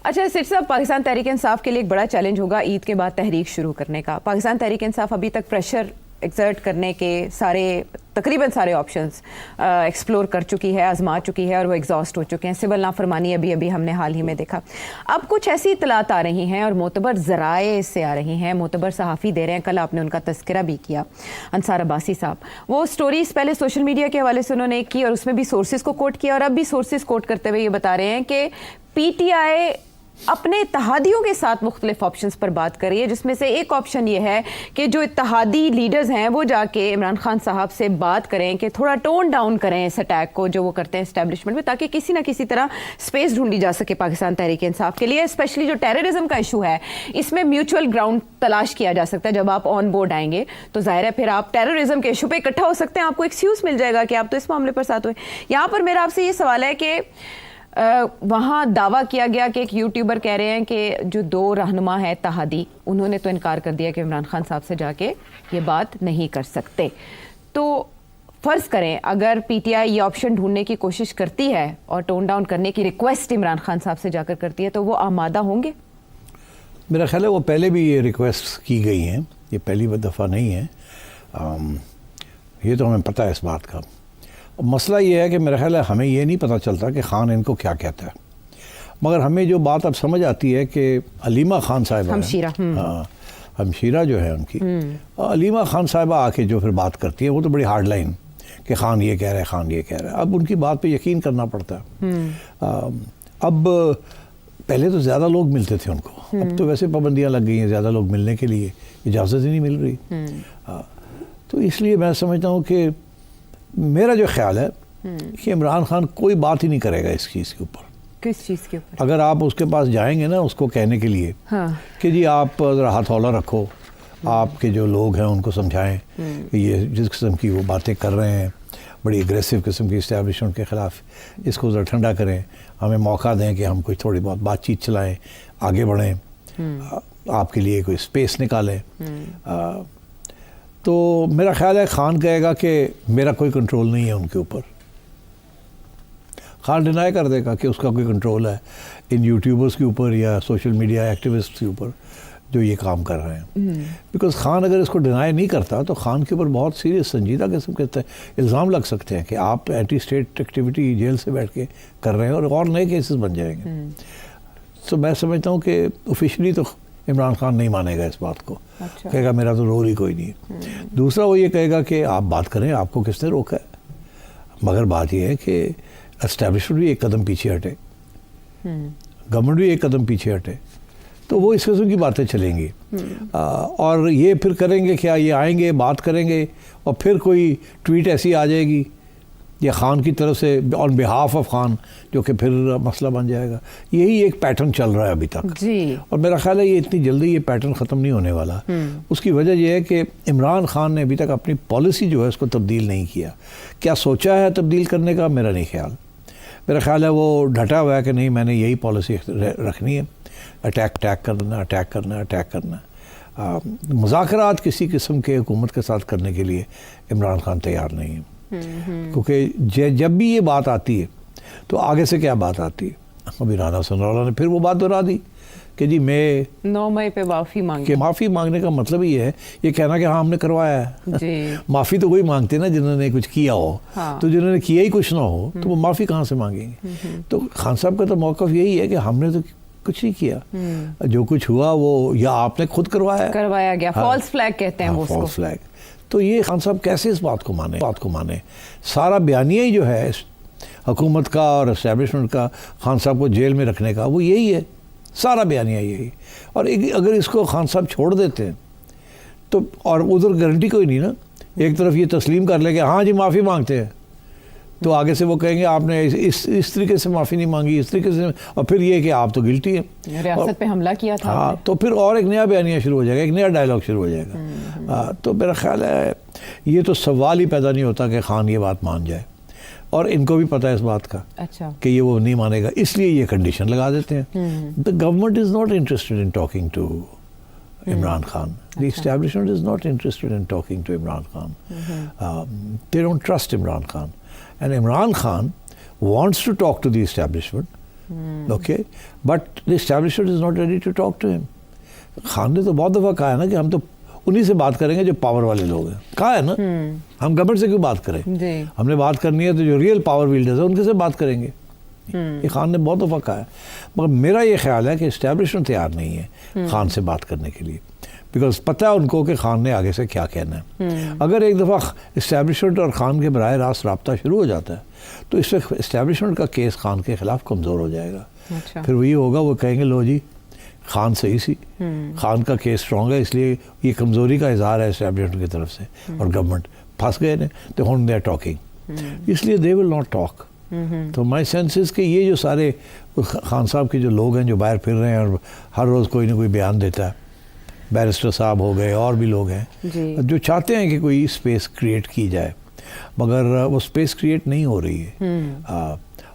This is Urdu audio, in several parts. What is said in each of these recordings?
اچھا سر صاحب، پاکستان تحریک انصاف کے لیے ایک بڑا چیلنج ہوگا عید کے بعد تحریک شروع کرنے کا. پاکستان تحریک انصاف ابھی تک پریشر ایکزرٹ کرنے کے تقریباً سارے آپشنز ایکسپلور کر چکی ہے, آزما چکی ہے, اور وہ ایگزاسٹ ہو چکے ہیں. سول نافرمانی ابھی ہم نے حال ہی میں دیکھا. اب کچھ ایسی اطلاعات آ رہی ہیں اور معتبر ذرائع سے آ رہی ہیں, معتبر صحافی دے رہے ہیں, کل آپ نے ان کا تذکرہ بھی کیا, انصار عباسی صاحب. وہ سٹوریز پہلے سوشل میڈیا کے حوالے سے انہوں نے کی اور اس میں بھی سورسز کو کوٹ کیا, اور اب بھی سورسز کوٹ کرتے ہوئے یہ بتا رہے ہیں کہ پی ٹی آئی اپنے اتحادیوں کے ساتھ مختلف آپشنز پر بات کر رہی ہے, جس میں سے ایک آپشن یہ ہے کہ جو اتحادی لیڈرز ہیں وہ جا کے عمران خان صاحب سے بات کریں کہ تھوڑا ٹون ڈاؤن کریں اس اٹیک کو جو وہ کرتے ہیں اسٹیبلشمنٹ میں, تاکہ کسی نہ کسی طرح سپیس ڈھونڈی جا سکے پاکستان تحریک انصاف کے لیے. اسپیشلی جو ٹیررزم کا ایشو ہے اس میں میوچول گراؤنڈ تلاش کیا جا سکتا ہے. جب آپ آن بورڈ آئیں گے تو ظاہر ہے پھر آپ ٹیررزم کے ایشو پہ اکٹھا ہو سکتے ہیں, آپ کو ایکسکیوز مل جائے گا کہ آپ تو اس معاملے پر ساتھ ہوئے. یہاں پر میرا آپ سے یہ سوال ہے کہ وہاں دعویٰ کیا گیا کہ ایک یوٹیوبر کہہ رہے ہیں کہ جو 2 رہنما ہیں اتحادی, انہوں نے تو انکار کر دیا کہ عمران خان صاحب سے جا کے یہ بات نہیں کر سکتے. تو فرض کریں اگر پی ٹی آئی یہ آپشن ڈھونڈنے کی کوشش کرتی ہے اور ٹون ڈاؤن کرنے کی ریکویسٹ عمران خان صاحب سے جا کر کرتی ہے, تو وہ آمادہ ہوں گے؟ میرا خیال ہے وہ پہلے بھی یہ ریکویسٹ کی گئی ہیں, یہ پہلی دفعہ نہیں ہے, یہ تو ہمیں پتہ ہے اس بات کا. مسئلہ یہ ہے کہ میرا خیال ہے ہمیں یہ نہیں پتہ چلتا کہ خان ان کو کیا کہتا ہے, مگر ہمیں جو بات اب سمجھ آتی ہے کہ علیمہ خان صاحبہ ہمشیرہ جو ہے ان کی, علیمہ خان صاحبہ آ کے جو پھر بات کرتی ہے وہ تو بڑی ہارڈ لائن کہ خان یہ کہہ رہے ہیں, خان یہ کہہ رہے ہیں. اب ان کی بات پہ یقین کرنا پڑتا ہے. اب پہلے تو زیادہ لوگ ملتے تھے ان کو, اب تو ویسے پابندیاں لگ گئی ہیں, زیادہ لوگ ملنے کے لیے اجازت ہی نہیں مل رہی. تو اس لیے میں سمجھتا ہوں کہ میرا جو خیال ہے کہ عمران خان کوئی بات ہی نہیں کرے گا اس چیز کے اوپر. کس چیز کے اوپر؟ اگر آپ اس کے پاس جائیں گے نا اس کو کہنے کے لیے کہ جی آپ ذرا ہاتھ ہولا رکھو, آپ کے جو لوگ ہیں ان کو سمجھائیں کہ یہ جس قسم کی وہ باتیں کر رہے ہیں بڑی اگریسو قسم کی اسٹیبلشمنٹ کے خلاف, اس کو ذرا ٹھنڈا کریں, ہمیں موقع دیں کہ ہم کوئی تھوڑی بہت بات چیت چلائیں, آگے بڑھیں, آپ کے لیے کوئی اسپیس نکالیں. تو میرا خیال ہے خان کہے گا کہ میرا کوئی کنٹرول نہیں ہے ان کے اوپر. خان ڈینائی کر دے گا کہ اس کا کوئی کنٹرول ہے ان یوٹیوبرز کے اوپر یا سوشل میڈیا ایکٹیوسٹ کے اوپر جو یہ کام کر رہے ہیں. بیکاز خان اگر اس کو ڈینائی نہیں کرتا تو خان کے اوپر بہت سیریس سنجیدہ قسم کے الزام لگ سکتے ہیں کہ آپ اینٹی اسٹیٹ ایکٹیویٹی جیل سے بیٹھ کے کر رہے ہیں اور نئے کیسز بن جائیں گے. تو میں سمجھتا ہوں کہ آفیشلی تو عمران خان نہیں مانے گا اس بات کو, کہے گا میرا تو رول ہی کوئی نہیں ہے. دوسرا وہ یہ کہے گا کہ آپ بات کریں, آپ کو کس نے روکا ہے. مگر بات یہ ہے کہ اسٹیبلشمنٹ بھی ایک قدم پیچھے ہٹے, گورنمنٹ بھی ایک قدم پیچھے ہٹے, تو وہ اس قسم کی باتیں چلیں گی. اور یہ پھر کریں گے کیا, یہ آئیں گے بات کریں گے اور پھر کوئی ٹویٹ ایسی آ جائے گی یا خان کی طرف سے آن بہاف آف خان, جو کہ پھر مسئلہ بن جائے گا. یہی ایک پیٹرن چل رہا ہے ابھی تک جی, اور میرا خیال ہے یہ اتنی جلدی یہ پیٹرن ختم نہیں ہونے والا. اس کی وجہ یہ ہے کہ عمران خان نے ابھی تک اپنی پالیسی جو ہے اس کو تبدیل نہیں کیا. کیا سوچا ہے تبدیل کرنے کا, میرا نہیں خیال. میرا خیال ہے وہ ڈھٹا ہوا ہے کہ نہیں میں نے یہی پالیسی رکھنی ہے, اٹیک کرنا. مذاکرات کسی قسم کے حکومت کے ساتھ کرنے کے لیے عمران خان تیار نہیں ہے. کیونکہ جب بھی یہ بات آتی ہے تو آگے سے کیا بات آتی ہے, ابھی رانا ثناء اللہ نے پھر وہ بات دہرا دی کہ جی میں 9 مئی پہ معافی مانگی. کہ معافی مانگنے کا مطلب یہ ہے یہ کہنا کہ ہاں ہم نے کروایا ہے. معافی تو وہی مانگتے نا جنہوں نے کچھ کیا ہو, تو جنہوں نے کیا ہی کچھ نہ ہو تو وہ معافی کہاں سے مانگیں گے. تو خان صاحب کا تو موقف یہی ہے کہ ہم نے تو کچھ نہیں کیا, جو کچھ ہوا وہ یا آپ نے خود کروایا گیا. فالس فلیگ کہتے ہیں وہ, فالس فلیگ. تو یہ خان صاحب کیسے اس بات کو مانے. سارا بیانیہ ہی جو ہے حکومت کا اور اسٹیبلشمنٹ کا خان صاحب کو جیل میں رکھنے کا وہ یہی ہے, سارا بیانیہ یہی. اور اگر اس کو خان صاحب چھوڑ دیتے ہیں تو, اور ادھر گارنٹی کوئی نہیں نا, ایک طرف یہ تسلیم کر لے کہ ہاں جی معافی مانگتے ہیں, تو آگے سے وہ کہیں گے آپ نے اس طریقے سے معافی نہیں مانگی, اس طریقے سے, اور پھر یہ کہ آپ تو گلٹی ہیں, ریاست پہ حملہ کیا تھا. ہاں, تو پھر اور ایک نیا بیانیہ شروع ہو جائے گا, ایک نیا ڈائلاگ شروع ہو جائے گا. تو میرا خیال ہے یہ تو سوال ہی پیدا نہیں ہوتا کہ خان یہ بات مان جائے, اور ان کو بھی پتہ ہے اس بات کا کہ یہ وہ نہیں مانے گا, اس لیے یہ کنڈیشن لگا دیتے ہیں. The government is not interested in talking to Imran Khan. The establishment is not interested in talking to Imran Khan. They don't trust Imran Khan. And Imran Khan wants to talk to the establishment, okay, but the establishment is not ready to talk to him. Khan نے تو بہت دفعہ کہا ہے نا کہ ہم تو انہی سے بات کریں گے جو پاور والے لوگ ہیں. کہا ہے نا, ہم گورنمنٹ سے کیوں بات کریں, ہم نے بات کرنی ہے تو جو ریئل پاور ویلڈرز ہیں ان کے سے بات کریں گے. یہ خان نے بہت دفعہ کہا ہے, مگر میرا یہ خیال ہے کہ اسٹیبلشمنٹ تیار نہیں ہے خان سے بات کرنے کے لیے, بیکاز پتہ ہے ان کو کہ خان نے آگے سے کیا کہنا ہے. اگر ایک دفعہ اسٹیبلشمنٹ اور خان کے براہ راست رابطہ شروع ہو جاتا ہے تو اس وقت اسٹیبلشمنٹ کا کیس خان کے خلاف کمزور ہو جائے گا. پھر وہی ہوگا, وہ کہیں گے لو جی خان صحیح سی, خان کا کیس اسٹرانگ ہے, اس لیے یہ کمزوری کا اظہار ہے اسٹیبلشمنٹ کی طرف سے, اور گورنمنٹ پھنس گئے نے تو ہن دے آر ٹاکنگ, اس لیے دے ول ناٹ ٹاک. تو مائی سینس از کہ یہ جو سارے خان صاحب کے جو لوگ ہیں جو باہر پھر رہے ہیں اور ہر روز کوئی نہ کوئی بیان دیتا ہے, بیرسٹر صاحب ہو گئے اور بھی لوگ ہیں جو چاہتے ہیں کہ کوئی اسپیس کریٹ کی جائے, مگر وہ اسپیس کریٹ نہیں ہو رہی ہے.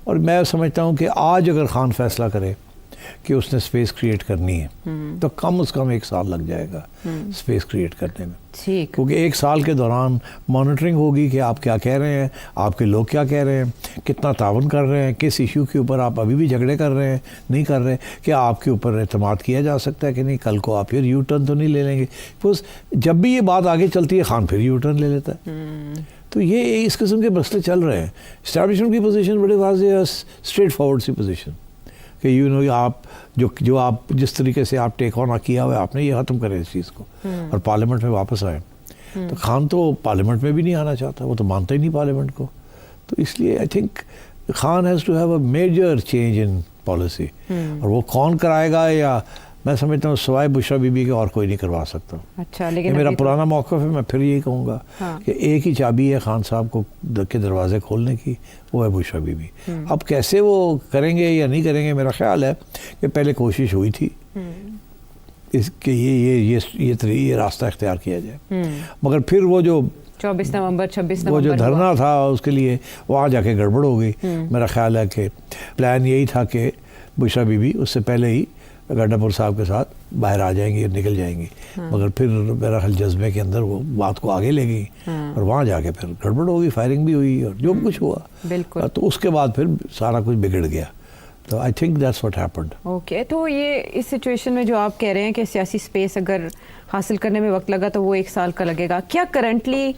اور میں سمجھتا ہوں کہ آج اگر خان فیصلہ کرے کہ اس نے اسپیس کریٹ کرنی ہے تو کم از کم 1 سال لگ جائے گا اسپیس کریٹ کرنے میں, کیونکہ 1 سال کے دوران مانیٹرنگ ہوگی کہ آپ کیا کہہ رہے ہیں, آپ کے لوگ کیا کہہ رہے ہیں, کتنا تعاون کر رہے ہیں, کس ایشو کے اوپر آپ ابھی بھی جھگڑے کر رہے ہیں, نہیں کر رہے, کیا آپ کے اوپر اعتماد کیا جا سکتا ہے کہ نہیں, کل کو آپ پھر یو ٹرن تو نہیں لے لیں گے. بس جب بھی یہ بات آگے چلتی ہے خان پھر یو ٹرن لے لیتا ہے. تو یہ اس قسم کے مسئلے چل رہے ہیں. اسٹیبلشمنٹ کی پوزیشن بڑے واضح ہے, اسٹریٹ فارورڈ سی پوزیشن کہ یو نو آپ جو آپ جس طریقے سے آپ ٹیک آن کیا ہوا ہے آپ نے یہ ختم کرے اس چیز کو اور پارلیمنٹ میں واپس آئے. تو خان تو پارلیمنٹ میں بھی نہیں آنا چاہتا, وہ تو مانتا ہی نہیں پارلیمنٹ کو. تو اس لیے I think Khan has to have a major change in policy, اور وہ کون کرائے گا یا میں سمجھتا ہوں سوائے بشرا بی بی کے اور کوئی نہیں کروا سکتا. اچھا, لیکن میرا پرانا موقف ہے, میں پھر یہی کہوں گا کہ ایک ہی چابی ہے خان صاحب کو کے دروازے کھولنے کی, وہ ہے بشرا بی بی. اب کیسے وہ کریں گے یا نہیں کریں گے, میرا خیال ہے کہ پہلے کوشش ہوئی تھی اس کہ یہ راستہ اختیار کیا جائے, مگر پھر وہ جو 24 نومبر 26 نومبر وہ جو دھرنا تھا اس کے لیے وہاں جا کے گڑبڑ ہو گئی. میرا خیال ہے کہ پلان یہی تھا کہ بشرا بی بی اس سے پہلے ہی گڈھاپور صاحب کے ساتھ باہر آ جائیں گی اور نکل جائیں گی, مگر پھر میرا خیال جذبے کے اندر وہ بات کو آگے لے گئی اور وہاں جا کے پھر گڑبڑ ہو گئی, فائرنگ بھی ہوئی اور جو کچھ ہوا. بالکل. تو اس کے بعد پھر سارا کچھ بگڑ گیا. تو I think that's what happened. Okay, تو یہ اس سچویشن میں جو آپ کہہ رہے ہیں کہ سیاسی سپیس اگر حاصل کرنے میں وقت لگا تو وہ 1 سال کا لگے گا, کیا کرنٹلی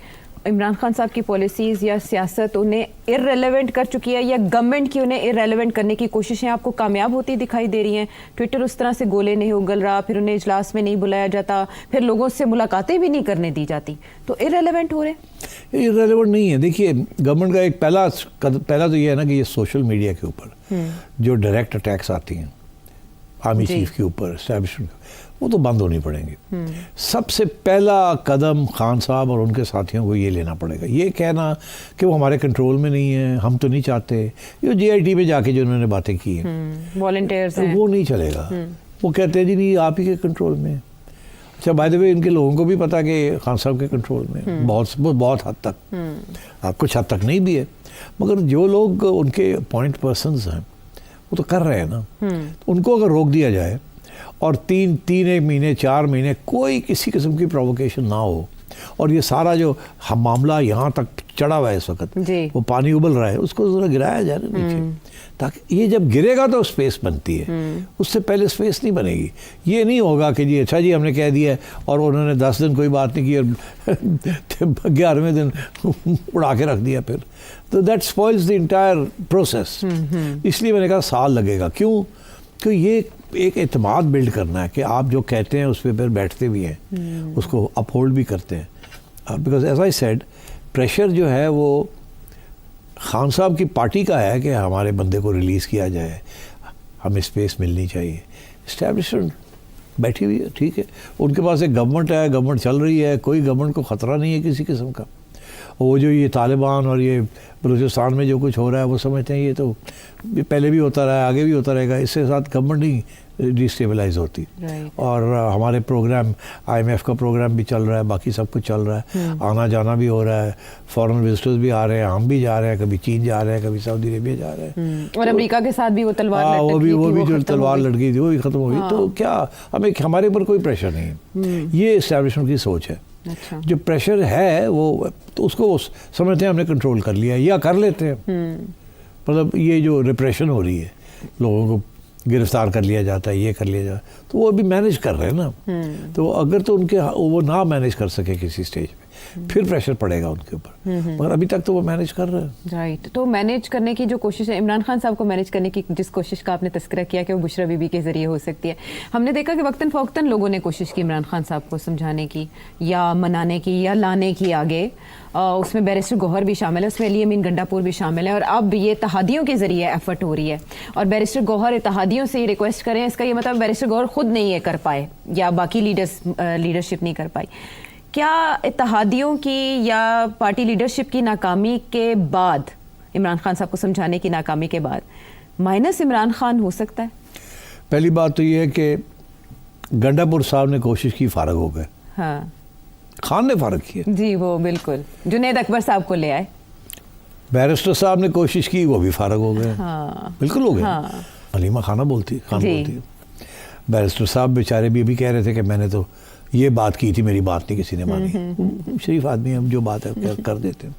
عمران خان صاحب کی پالیسیز یا سیاست انہیں ارریلیونٹ کر چکی ہے, یا گورنمنٹ کی انہیں ارریلیونٹ کرنے کی کوششیں آپ کو کامیاب ہوتی دکھائی دے رہی ہیں؟ ٹویٹر اس طرح سے گولے نہیں اگل رہا, پھر انہیں اجلاس میں نہیں بلایا جاتا, پھر لوگوں سے ملاقاتیں بھی نہیں کرنے دی جاتی, تو ارریلیونٹ ہو رہے ہیں. ارریلیونٹ نہیں ہے. دیکھیے گورنمنٹ کا ایک پہلا تو یہ ہے نا کہ یہ سوشل میڈیا کے اوپر جو ڈائریکٹ اٹیکس آتی ہیں آرمی چیف کے اوپر, اسٹیبلشمنٹ, وہ تو بند ہونی پڑیں گی. سب سے پہلا قدم خان صاحب اور ان کے ساتھیوں کو یہ لینا پڑے گا. یہ کہنا کہ وہ ہمارے کنٹرول میں نہیں ہے, ہم تو نہیں چاہتے, یہ جی آئی ٹی میں جا کے جو انہوں نے باتیں کی ہیں والنٹیئرز وہ نہیں چلے گا. وہ کہتے ہیں جی نہیں آپ ہی کے کنٹرول میں. اچھا بائی دا وے ان کے لوگوں کو بھی پتا کہ خان صاحب کے کنٹرول میں بہت حد تک, کچھ حد تک نہیں بھی ہے, مگر جو لوگ ان کے پوائنٹ پرسنز ہیں وہ تو کر رہے ہیں نا. ان کو اگر روک دیا جائے اور 3 مہینے 4 مہینے کوئی کسی قسم کی پرووکیشن نہ ہو, اور یہ سارا جو معاملہ یہاں تک چڑھا ہوا ہے اس وقت, وہ پانی ابل رہا ہے, اس کو ذرا گرایا جائے نا نیچے, تاکہ یہ جب گرے گا تو اسپیس بنتی ہے, اس سے پہلے اسپیس نہیں بنے گی. یہ نہیں ہوگا کہ جی اچھا جی ہم نے کہہ دیا ہے اور انہوں نے 10 دن کوئی بات نہیں کی اور 11ویں دن اڑا کے رکھ دیا پھر. تو دیٹ اسپوائلز دی انٹائر پروسیس. اس لیے میں نے کہا سال لگے گا. کیوں؟ کہ یہ ایک اعتماد بلڈ کرنا ہے کہ آپ جو کہتے ہیں اس پہ پھر بیٹھتے بھی ہیں, اس کو اپ ہولڈ بھی کرتے ہیں. Because as I said pressure جو ہے وہ خان صاحب کی پارٹی کا ہے کہ ہمارے بندے کو ریلیز کیا جائے, ہمیں اسپیس ملنی چاہیے. اسٹیبلشمنٹ بیٹھی ہوئی ہے, ٹھیک ہے, ان کے پاس ایک گورنمنٹ ہے, گورنمنٹ چل رہی ہے, کوئی گورنمنٹ کو خطرہ نہیں ہے کسی قسم کا. وہ جو یہ طالبان اور یہ بلوچستان میں جو کچھ ہو رہا ہے وہ سمجھتے ہیں یہ تو پہلے بھی ہوتا رہا ہے, آگے بھی ہوتا رہے گا, اس کے ساتھ گورنمنٹ نہیں ڈیسٹیبلائز ہوتی. اور ہمارے پروگرام IMF کا پروگرام بھی چل رہا ہے, باقی سب کچھ چل رہا ہے, آنا جانا بھی ہو رہا ہے, فورن وزٹرز بھی آ رہے ہیں, ہم بھی جا رہے ہیں, کبھی چین جا رہے ہیں, کبھی سعودی عربیہ جا رہے ہیں, اور امریکہ کے ساتھ بھی وہ تلوار وہ بھی جو تلوار لڑکی تھی وہ بھی ختم ہو گئی. تو کیا ہمارے اوپر کوئی پریشر نہیں ہے. یہ اسٹیبلشمنٹ کی سوچ ہے. جو پریشر ہے وہ تو اس کو سمجھتے ہیں ہم نے کنٹرول کر لیا یا کر لیتے ہیں. مطلب یہ جو ریپریشن ہو رہی ہے لوگوں کو گرفتار کر لیا جاتا ہے, یہ کر لیا جاتا ہے, تو وہ ابھی مینیج کر رہے ہیں نا. تو اگر تو ان کے وہ نہ مینیج کر سکے کسی اسٹیج پہ, پھر پریشر پڑے گا ان کے اوپر, مگر ابھی تک تو وہ مینیج کر رہے ہیں. رائٹ. تو مینیج کرنے کی جو کوشش ہے, عمران خان صاحب کو مینیج کرنے کی جس کوشش کا آپ نے تذکرہ کیا کہ وہ بشرا بی بی کے ذریعے ہو سکتی ہے, ہم نے دیکھا کہ وقتاً فوقتاً لوگوں نے کوشش کی عمران خان صاحب کو سمجھانے کی یا منانے کی یا لانے کی آگے. اس میں بیرسٹر گوہر بھی شامل ہے, اس میں علی امین گنڈاپور بھی شامل ہے, اور اب یہ اتحادیوں کے ذریعے ایفرٹ ہو رہی ہے, اور بیرسٹر گوہر اتحادیوں سے یہ ریکویسٹ کریں, اس کا یہ مطلب بیرسٹر گوہر خود نہیں یہ کر پائے یا باقی لیڈرشپ نہیں کر پائی. کیا اتحادیوں کی یا پارٹی لیڈرشپ کی ناکامی کے بعد, عمران خان صاحب کو سمجھانے کی ناکامی کے بعد, مائنس عمران خان ہو سکتا ہے؟ پہلی بات تو یہ ہے کہ گنڈاپور صاحب نے کوشش کی, فارغ ہو گئے. ہاں, خان نے فارغ کیا. جی وہ بالکل. جنید اکبر صاحب کو لے آئے. بیرسٹر صاحب نے کوشش کی, وہ بھی فارغ ہو گئے. ہاں بالکل ہو گئے. ہاں. علیمہ خان بولتی جی. بیرسٹر صاحب بیچارے بھی ابھی کہہ رہے تھے کہ میں نے تو یہ بات کی تھی, میری بات نہیں کسی نے مانی. شریف آدمی ہم جو بات ہے کر دیتے ہیں.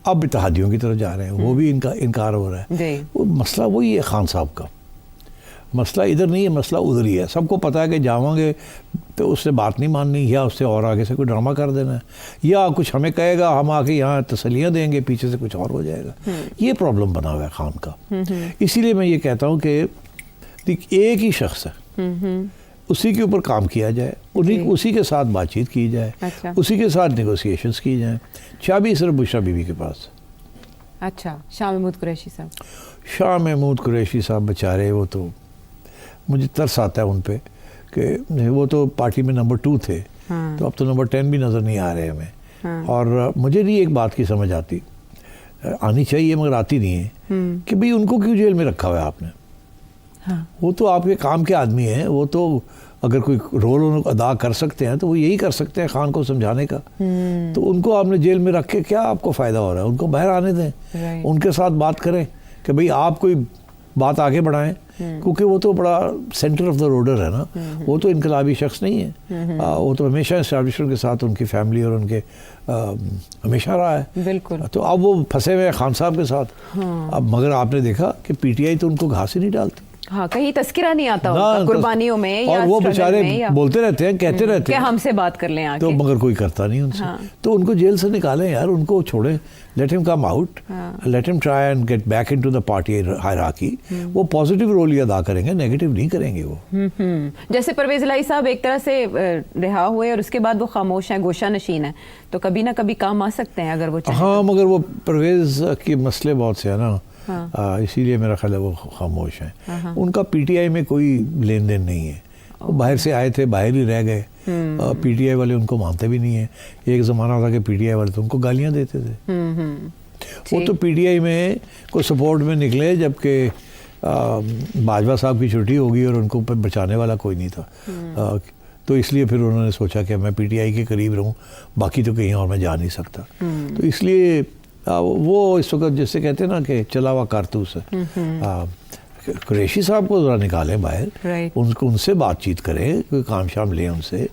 اب اتحادیوں کی طرف جا رہے ہیں, وہ بھی ان کا انکار ہو رہا ہے. وہ مسئلہ وہی ہے خان صاحب کا, مسئلہ ادھر نہیں ہے, مسئلہ ادھر ہی ہے. سب کو پتہ ہے کہ جاؤں گے تو اس سے بات نہیں ماننی, یا اس سے اور آگے سے کوئی ڈرامہ کر دینا ہے, یا کچھ ہمیں کہے گا ہم آ کے یہاں تسلیاں دیں گے, پیچھے سے کچھ اور ہو جائے گا. یہ پرابلم بنا ہوا ہے خان کا. اسی لیے میں یہ کہتا ہوں کہ ایک ہی شخص ہے, اسی کے اوپر کام کیا جائے, اسی کے ساتھ بات چیت کی جائے, اسی کے ساتھ نیگوسیشنز کی جائیں. چابی صرف بشرا بی بی کے پاس. اچھا, شاہ محمود قریشی صاحب. شاہ محمود قریشی صاحب بیچارے, وہ تو مجھے ترس آتا ہے ان پہ کہ وہ تو پارٹی میں نمبر 2 تھے, تو اب تو نمبر 10 بھی نظر نہیں آ رہے ہمیں. اور مجھے نہیں ایک بات کی سمجھ آتی, آنی چاہیے مگر آتی نہیں ہے, کہ بھئی ان کو کیوں جیل میں رکھا ہوا ہے آپ نے؟ وہ تو آپ کے کام کے آدمی ہیں, وہ تو اگر کوئی رول ادا کر سکتے ہیں تو وہ یہی کر سکتے ہیں, خان کو سمجھانے کا. تو ان کو آپ نے جیل میں رکھ کے کیا آپ کو فائدہ ہو رہا ہے؟ ان کو باہر آنے دیں, ان کے ساتھ بات کریں کہ بھئی آپ کوئی بات آگے بڑھائیں, کیونکہ وہ تو بڑا سینٹر آف دا روڈر ہے نا, وہ تو انقلابی شخص نہیں ہے. وہ تو ہمیشہ اسٹیبلشمنٹ کے ساتھ ان کی فیملی اور ان کے ہمیشہ رہا ہے. بالکل. تو اب وہ پھنسے ہوئے خان صاحب کے ساتھ. اب مگر آپ نے دیکھا کہ پی ٹی آئی تو ان کو گھاس ہی نہیں ڈالتی. ہاں, کہیں تذکرہ نہیں آتا ان کا قربانیوں میں, اور وہ بیچارے بولتے رہتے ہیں, کہتے رہتے ہیں کہ ہم سے بات کر لیں آگے, تو مگر کوئی کرتا نہیں ان سے. تو ان کو جیل سے نکالیں یار, ان کو چھوڑیں, لیٹ ہم کم آؤٹ, لیٹ ہم try and get back into the party hierarchy. وہ پازیٹیو رول ہی ادا کریں گے, نیگیٹو نہیں کریں گے وہ. جیسے پرویز الہی صاحب ایک طرح سے رہا ہوئے اور اس کے بعد وہ خاموش ہیں, گوشہ نشین ہیں, تو کبھی نہ کبھی کام آ سکتے ہیں اگر وہ چاہیں. ہاں, مگر وہ پرویز کے مسئلے بہت سے ہیں نا, اسی لیے میرا خیال ہے وہ خاموش ہیں. ان کا پی ٹی آئی میں کوئی لین دین نہیں ہے, وہ باہر سے آئے تھے, باہر ہی رہ گئے. پی ٹی آئی والے ان کو مانتے بھی نہیں ہیں. ایک زمانہ تھا کہ پی ٹی آئی والے تو ان کو گالیاں دیتے تھے. وہ تو پی ٹی آئی میں کو سپورٹ میں نکلے جبکہ باجوہ صاحب کی چھٹی ہوگی اور ان کو بچانے والا کوئی نہیں تھا. تو اس لیے پھر انہوں نے سوچا کہ میں پی ٹی آئی کے قریب رہوں, باقی تو کہیں اور میں جا نہیں سکتا. تو اس لیے وہ اس وقت جس سے کہتے ہیں نا کہ چلا ہوا کارتوس ہے. قریشی صاحب کو ذرا نکالیں باہر, ان سے بات چیت کریں, کوئی کام شام لیں ان سے,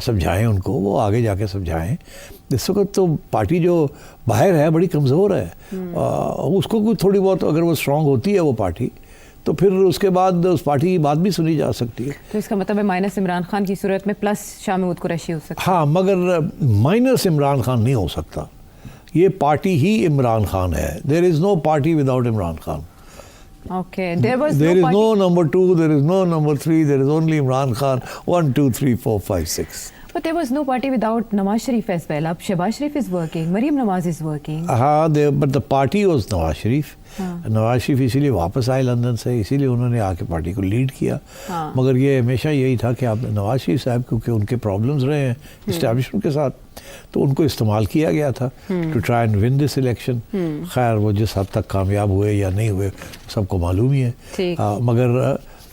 سمجھائیں ان کو, وہ آگے جا کے سمجھائیں. اس وقت تو پارٹی جو باہر ہے بڑی کمزور ہے, اس کو کوئی تھوڑی بہت اگر وہ اسٹرانگ ہوتی ہے وہ پارٹی, تو پھر اس کے بعد اس پارٹی کی بات بھی سنی جا سکتی ہے. تو اس کا مطلب ہے مائنس عمران خان کی صورت میں پلس شاہ محمود قریشی ہو سکتا ہے. ہاں, مگر مائنس عمران خان نہیں ہو سکتا. یہ پارٹی ہی عمران خان ہے. There is no party without Imran Khan. Okay, there is no number 2, there is no number 3, there is only Imran Khan. 1, 2, 3, 4, 5, 6. But there was no party without Nawaz Sharif as well. Ab Shehbaz Sharif is working, Maryam Nawaz is working. But the party was Nawaz Sharif. Nawaz Sharif اسی لیے واپس آئے لندن سے, اسی لیے انہوں نے آ کے پارٹی کو لیڈ کیا. مگر یہ ہمیشہ یہی تھا کہ آپ نواز شریف صاحب کیونکہ ان کے پرابلمز رہے ہیں اسٹیبلشمنٹ کے ساتھ, تو ان کو استعمال کیا گیا تھا to try and win this election. خیر وہ جس حد تک کامیاب ہوئے یا نہیں ہوئے سب کو معلوم ہی ہے. مگر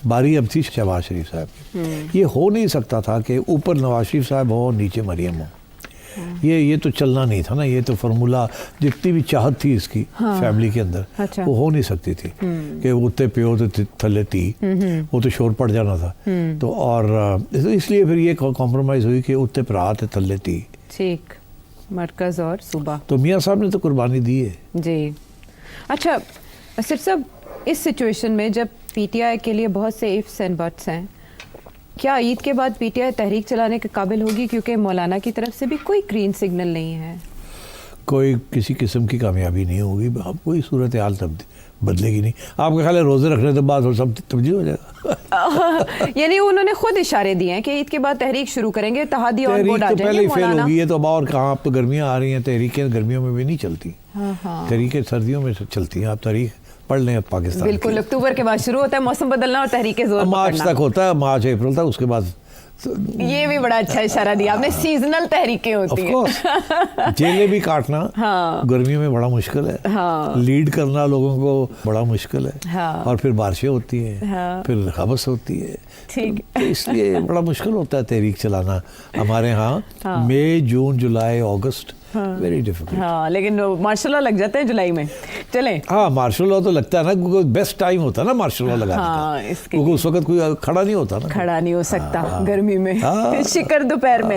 باری اب تھی شہباز شریف صاحب کی. یہ ہو نہیں سکتا تھا کہ اوپر نواز شریف صاحب ہو نیچے مریم ہو. یہ تو چلنا نہیں تھا نا. یہ تو فارمولہ جتنی بھی چاہت تھی اس کی فیملی کے اندر وہ ہو نہیں سکتی تھی کہ اتے پیو تو تھلے تھی, وہ تو شور پڑ جانا تھا. تو اور اس لیے پھر یہ کمپرومائز ہوئی کہ اتے پرا تے تھلے تھی. ٹھیک, مرکز اور صوبہ. تو میاں صاحب نے تو قربانی دی ہے. جی. اچھا اسد صاحب, اس سچویشن میں جب پی ٹی آئی کے لیے بہت سے ifs اینڈ بٹس ہیں. کیا عید کے بعد پی ٹی آئی تحریک چلانے کے قابل ہوگی؟ کیونکہ مولانا کی طرف سے بھی کوئی گرین سگنل نہیں ہے. کوئی کسی قسم کی کامیابی نہیں ہوگی. اب کوئی صورتحال بدلے گی نہیں. آپ کا خیال ہے روزے رکھنے کے بعد سب تبدیل ہو جائے گا؟ یعنی انہوں نے خود اشارے دیے ہیں کہ عید کے بعد تحریک شروع کریں گے, اتحادی اور بورڈ آ تحریک تو جائیں پہلے گے. ہی فیل مولانا ہوگی ہے تو اب اور کہاں. اب تو گرمیاں آ رہی ہیں, تحریکیں گرمیوں میں بھی نہیں چلتی. تحریکیں سردیوں میں چلتی ہیں. آپ تاریخ پڑھ لیں پاکستان. بالکل, اکتوبر کے بعد شروع ہوتا ہے موسم بدلنا اور تحریک زور مارچ پکڑنا. تک ہوتا ہے, مارچ اپریل تک. اس کے بعد یہ بھی بڑا اچھا اشارہ دیا آپ نے, سیزنل تحریکیں ہوتی ہیں. جیلیں بھی کاٹنا گرمیوں میں بڑا مشکل ہے. لیڈ کرنا لوگوں کو بڑا مشکل ہے. اور پھر بارشیں ہوتی ہیں, پھر حبس ہوتی ہے. تو اس لیے بڑا مشکل ہوتا ہے تحریک چلانا ہمارے ہاں. مئی, جون, جولائی, اگست ویری ڈیفیکلٹ. ہاں, لیکن مارشل لا لگ جاتے ہیں جولائی میں. چلیں, ہاں مارشل لا تو لگتا ہے نا, کیونکہ بیسٹ ٹائم ہوتا ہے نا مارشل لا لگانے کا, کیونکہ اس وقت کوئی کھڑا نہیں ہوتا نا, کھڑا نہیں ہو سکتا گرمی میں, شکر دوپہر میں.